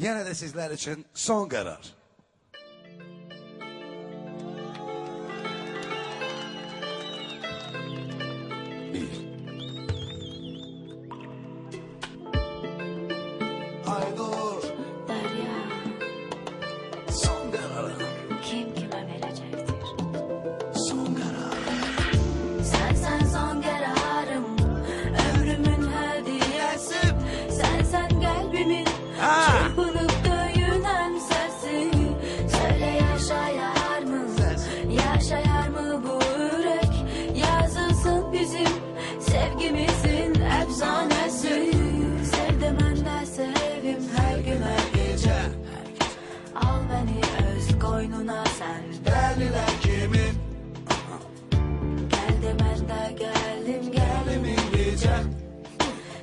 Yine de sizler için son karar. Aydur. Derya, Son kararım. kim kime verecektir? Son kararım. Sen son kararım, ömrümün hediyesi. Sen kalbimin çırpınıp döyünen sesi. Söyle yaşayar mı? Yaşayar mı bu yürek? Yazılsın bizim sevgimizin efsanesi. Sevdim ben de sevim her gün her gece. Al beni öz koynuna sen. Deliler kimin? Geldim ben de geldim Elimin diyecek.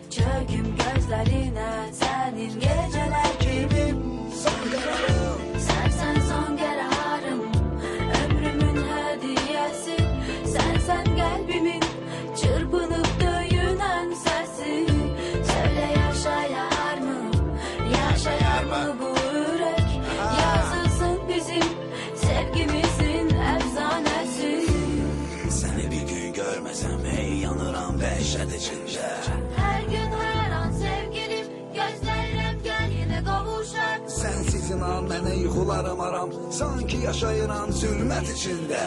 Çöküm gözlerine senin geceler kimin? Son kararım. Sen son kararım, ömrümün hediyesi. Sen kalbimin çırpınıp döyünen sesi. Söyle yaşayar mı? Yaşayar mı bu yürek? Yazılsın bizim sevgimizin efsanesi. Seni bir gün görmesem ey yanıram dehşet içinde. Her gün her an sevgilim, gözlerim gel yine kavuşar. Sensizin an mənə yuxularım aram. Sanki yaşayıram zülmət içində.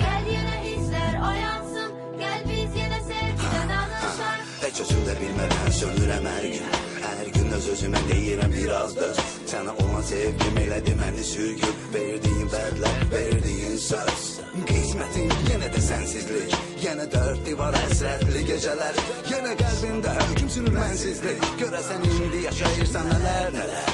Gel yine hisler oyansın, gel biz yine sevgide danışar. Heç özüm də bilmədən sönürəm hər gün. Hər gün öz özümə deyirəm birazdır. Sənə olan sevgim elədi məni sürgün. Verdiyin vədlər, verdiyin söz. Qismətin yenə də sənsizlik. Yenə dörd divar həsrətli gecələr. Yenə qəlbimdə hökm sürür mənsizlik. Görəsən indi yaşayırsan nələr nələr.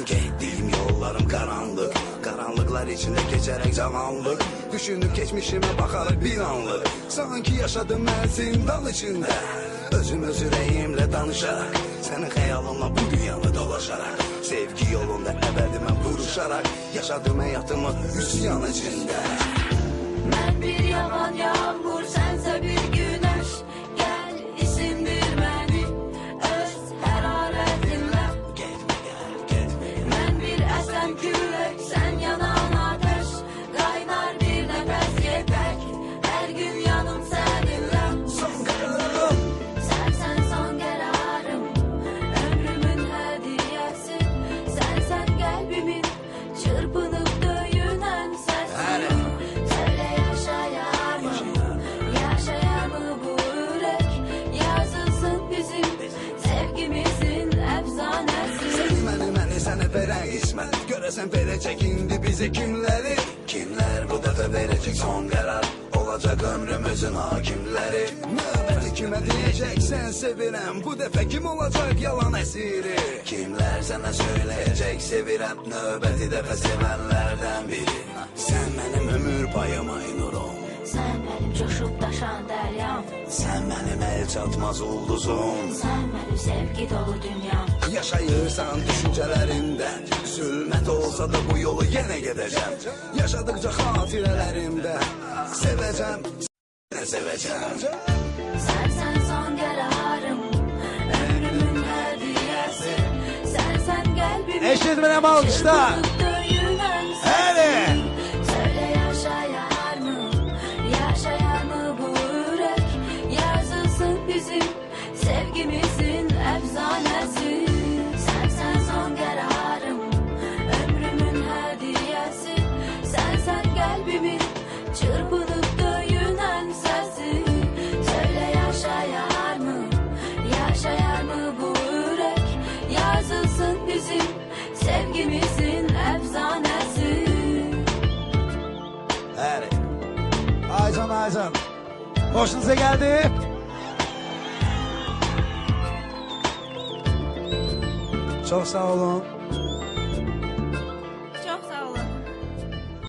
Getdiyim yollarım qaranlıq. Qaranlıqlar içində keçərək cavanlıq. Düşünüb keçmişimə baxarıq bir anlıq. Sanki yaşadım mən zindan içində. Özüm öz ürəyimlə danışaraq. Sənin xəyalınla bu dünyanı dolaşaraq. Sevgi yolunda əbədi mən vuruşaraq. Yaşadım həyatımı üsyan içində. Ben bir yavan yağmur, sense bir güneş. Gel isindir beni öz hararetinle. Getmə gəl, getmə gəl. Ben bir esen külek, sen yanan ateş. Kaynar bir nefes yepek, her gün yanım seninle. Son kararım. Sen son kararım, ömrümün hediyesi. Sen kalbimin çırpınıp döyünen sesi. Söyle yaşayar mı? Yaşayar mı bu yürek? Yazılsın bizim sevgimizin efsanesi. Məni sənə verən qismət. Görəsən verəcək indi bizi kimləri? Kimlər bu dəfə verəcək son qərar? Olacaq ömrümüzün hakimləri. Növbəti kimə deyəcəksən sevirəm? Bu dəfə kim olacaq yalan əsiri? Kimlər sənə söyləyəcək sevirəm? Növbəti dəfə sevənlərdən biri. Sən mənim ömür payım Aynurum. Sen benim coşup taşan deryam. Sən mənim əl çatmaz ulduzum. Sen benim sevgi dolu dünyam. Yaşayırsan düşüncələrimdə. Zülmət olsa da bu yolu yenə gedəcəm. Yaşadıkça xatirələrimdə. Sevəcəm, sənə sevəcəm. Sen son kararım, ömrümün hediyesi. Sen kalbimin Eşitmenem alkışlar. çırpınıp döyünen sesi. Hadi. Söyle yaşayar mı? Yaşayar mı bu yürek? Yazılsın bizim sevgimizin efsanesi. Sen son kararım, ömrümün hediyesi. Sen kalbimin çırpınıp döyünen sesi. Söyle yaşayar mı? Yaşayar mı bu yürek? Yazılsın bizim sevgimizin efsanesi. Hadi. Aycan. Hoşunuza geldi. Çok sağ olun.